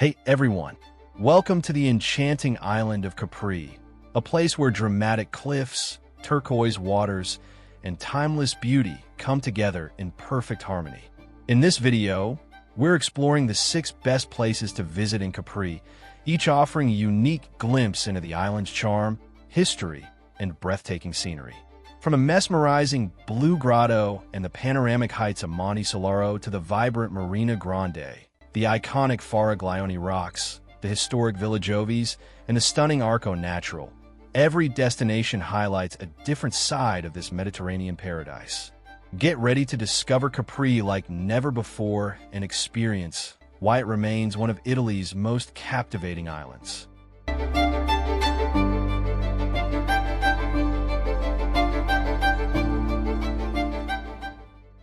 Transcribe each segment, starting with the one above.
Hey everyone, welcome to the enchanting island of Capri, a place where dramatic cliffs, turquoise waters, and timeless beauty come together in perfect harmony. In this video, we're exploring the 6 best places to visit in Capri, each offering a unique glimpse into the island's charm, history, and breathtaking scenery. From a mesmerizing blue grotto and the panoramic heights of Monte Solaro to the vibrant Marina Grande, the iconic Faraglioni Rocks, the historic Villa Jovis, and the stunning Arco Natural, every destination highlights a different side of this Mediterranean paradise. Get ready to discover Capri like never before and experience why it remains one of Italy's most captivating islands.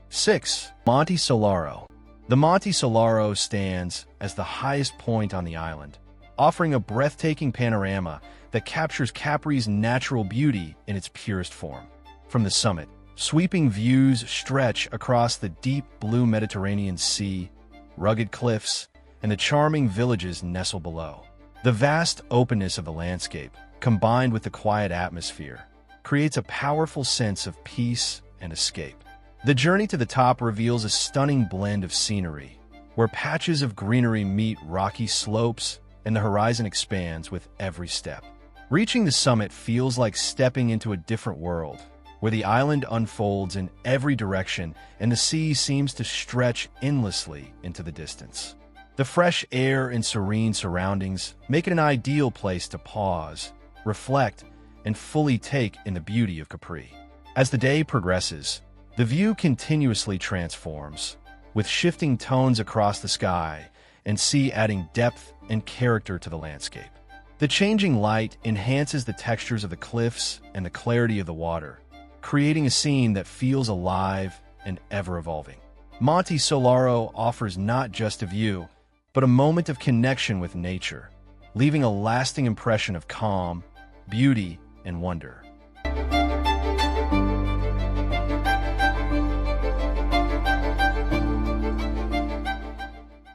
Six, Monte Solaro. The Monte Solaro stands as the highest point on the island, offering a breathtaking panorama that captures Capri's natural beauty in its purest form. From the summit, sweeping views stretch across the deep blue Mediterranean Sea, rugged cliffs, and the charming villages nestle below. The vast openness of the landscape, combined with the quiet atmosphere, creates a powerful sense of peace and escape. The journey to the top reveals a stunning blend of scenery, where patches of greenery meet rocky slopes and the horizon expands with every step. Reaching the summit feels like stepping into a different world, where the island unfolds in every direction and the sea seems to stretch endlessly into the distance. The fresh air and serene surroundings make it an ideal place to pause, reflect, and fully take in the beauty of Capri. As the day progresses, the view continuously transforms, with shifting tones across the sky and sea adding depth and character to the landscape. The changing light enhances the textures of the cliffs and the clarity of the water, creating a scene that feels alive and ever-evolving. Monte Solaro offers not just a view, but a moment of connection with nature, leaving a lasting impression of calm, beauty, and wonder.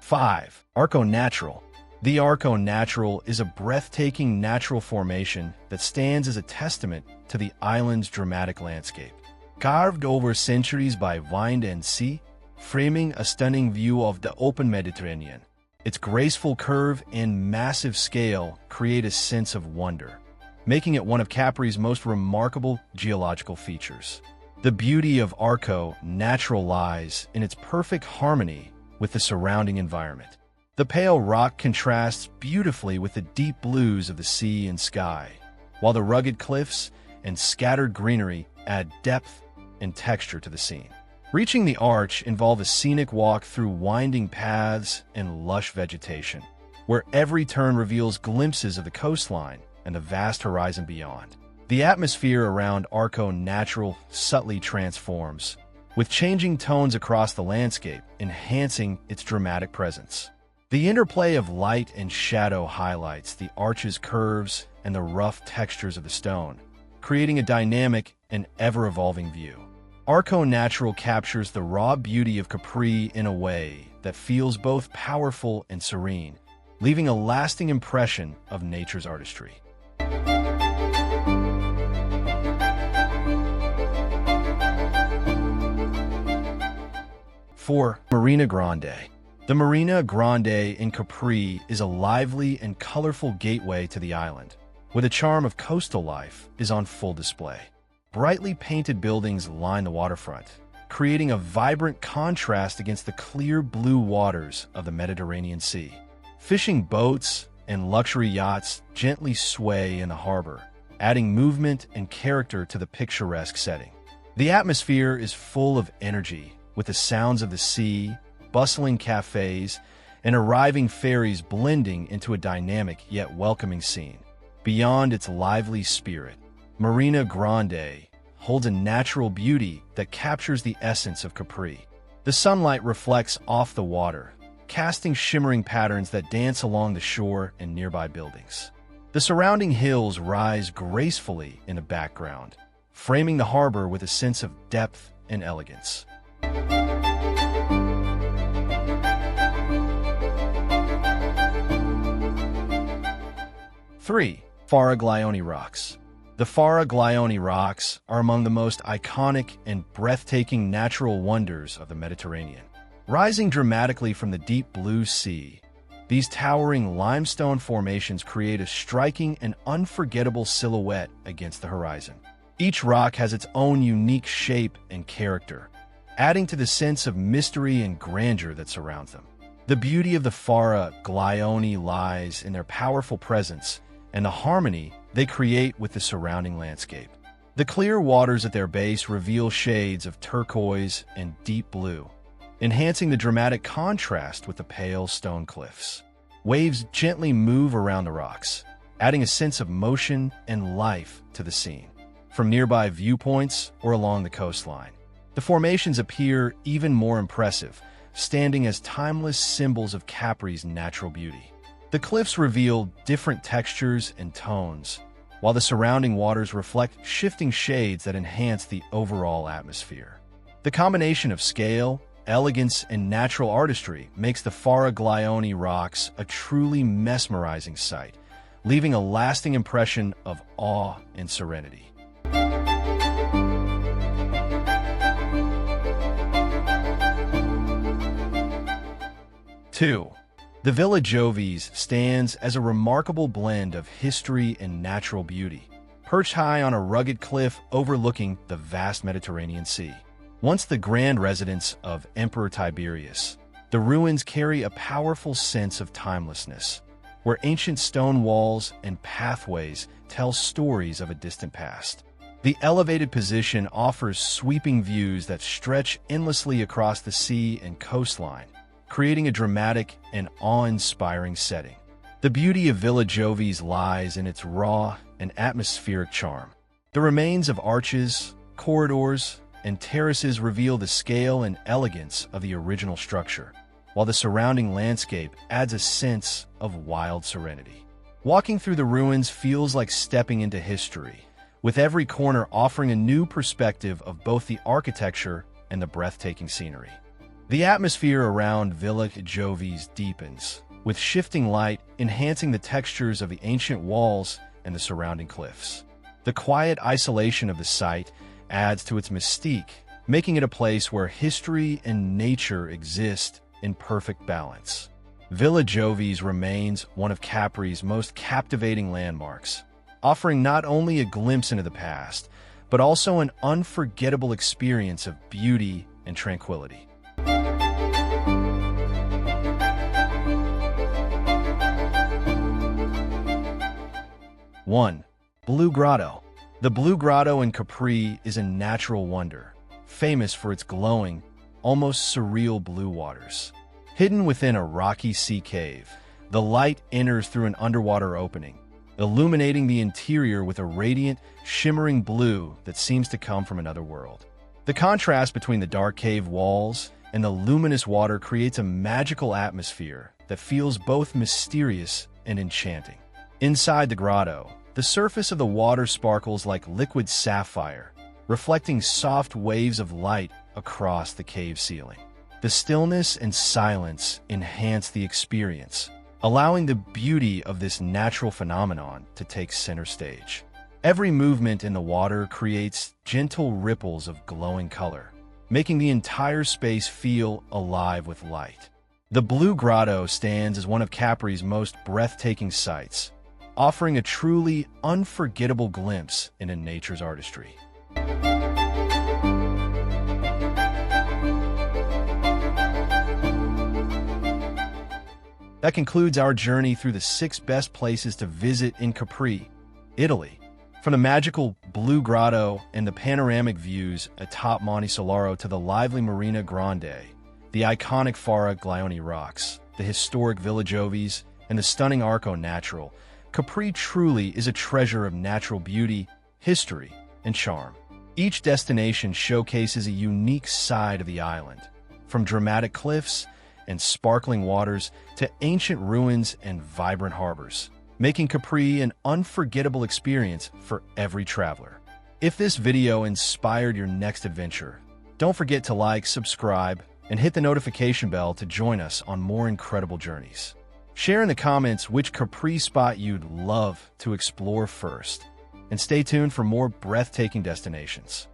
5. Arco Natural. The Arco Natural is a breathtaking natural formation that stands as a testament to the island's dramatic landscape. Carved over centuries by wind and sea, framing a stunning view of the open Mediterranean, its graceful curve and massive scale create a sense of wonder, making it one of Capri's most remarkable geological features. The beauty of Arco Natural lies in its perfect harmony with the surrounding environment. The pale rock contrasts beautifully with the deep blues of the sea and sky, while the rugged cliffs and scattered greenery add depth and texture to the scene. Reaching the arch involves a scenic walk through winding paths and lush vegetation, where every turn reveals glimpses of the coastline and the vast horizon beyond. The atmosphere around Arco Natural subtly transforms, with changing tones across the landscape, enhancing its dramatic presence. The interplay of light and shadow highlights the arch's curves and the rough textures of the stone, creating a dynamic and ever-evolving view. Arco Natural captures the raw beauty of Capri in a way that feels both powerful and serene, leaving a lasting impression of nature's artistry. 4. Marina Grande. The Marina Grande in Capri is a lively and colorful gateway to the island, where the charm of coastal life is on full display. Brightly painted buildings line the waterfront, creating a vibrant contrast against the clear blue waters of the Mediterranean Sea. Fishing boats and luxury yachts gently sway in the harbor, adding movement and character to the picturesque setting. The atmosphere is full of energy, with the sounds of the sea, bustling cafes, and arriving ferries blending into a dynamic yet welcoming scene. Beyond its lively spirit, Marina Grande holds a natural beauty that captures the essence of Capri. The sunlight reflects off the water, casting shimmering patterns that dance along the shore and nearby buildings. The surrounding hills rise gracefully in the background, framing the harbor with a sense of depth and elegance. 3. Faraglioni Rocks. The Faraglioni Rocks are among the most iconic and breathtaking natural wonders of the Mediterranean. Rising dramatically from the deep blue sea, these towering limestone formations create a striking and unforgettable silhouette against the horizon. Each rock has its own unique shape and character, adding to the sense of mystery and grandeur that surrounds them. The beauty of the Faraglioni lies in their powerful presence and the harmony they create with the surrounding landscape. The clear waters at their base reveal shades of turquoise and deep blue, enhancing the dramatic contrast with the pale stone cliffs. Waves gently move around the rocks, adding a sense of motion and life to the scene. From nearby viewpoints or along the coastline, the formations appear even more impressive, standing as timeless symbols of Capri's natural beauty. The cliffs reveal different textures and tones, while the surrounding waters reflect shifting shades that enhance the overall atmosphere. The combination of scale, elegance, and natural artistry makes the Faraglioni Rocks a truly mesmerizing sight, leaving a lasting impression of awe and serenity. 2. The Villa Jovis stands as a remarkable blend of history and natural beauty, perched high on a rugged cliff overlooking the vast Mediterranean Sea. Once the grand residence of Emperor Tiberius, the ruins carry a powerful sense of timelessness, where ancient stone walls and pathways tell stories of a distant past. The elevated position offers sweeping views that stretch endlessly across the sea and coastline, creating a dramatic and awe-inspiring setting. The beauty of Villa Jovis lies in its raw and atmospheric charm. The remains of arches, corridors, and terraces reveal the scale and elegance of the original structure, while the surrounding landscape adds a sense of wild serenity. Walking through the ruins feels like stepping into history, with every corner offering a new perspective of both the architecture and the breathtaking scenery. The atmosphere around Villa Jovis deepens, with shifting light enhancing the textures of the ancient walls and the surrounding cliffs. The quiet isolation of the site adds to its mystique, making it a place where history and nature exist in perfect balance. Villa Jovis remains one of Capri's most captivating landmarks, offering not only a glimpse into the past, but also an unforgettable experience of beauty and tranquility. One, Blue Grotto. The Blue Grotto in Capri is a natural wonder, famous for its glowing, almost surreal blue waters. Hidden within a rocky sea cave, the light enters through an underwater opening, illuminating the interior with a radiant, shimmering blue that seems to come from another world. The contrast between the dark cave walls and the luminous water creates a magical atmosphere that feels both mysterious and enchanting. Inside the grotto, the surface of the water sparkles like liquid sapphire, reflecting soft waves of light across the cave ceiling. The stillness and silence enhance the experience, allowing the beauty of this natural phenomenon to take center stage. Every movement in the water creates gentle ripples of glowing color, making the entire space feel alive with light. The Blue Grotto stands as one of Capri's most breathtaking sights, offering a truly unforgettable glimpse into nature's artistry. That concludes our journey through the 6 best places to visit in Capri, Italy. From the magical Blue Grotto and the panoramic views atop Monte Solaro to the lively Marina Grande, the iconic Faraglioni Rocks, the historic Villa Jovis, and the stunning Arco Natural, Capri truly is a treasure of natural beauty, history, and charm. Each destination showcases a unique side of the island, from dramatic cliffs and sparkling waters to ancient ruins and vibrant harbors, making Capri an unforgettable experience for every traveler. If this video inspired your next adventure, don't forget to like, subscribe, and hit the notification bell to join us on more incredible journeys. Share in the comments which Capri spot you'd love to explore first. And stay tuned for more breathtaking destinations.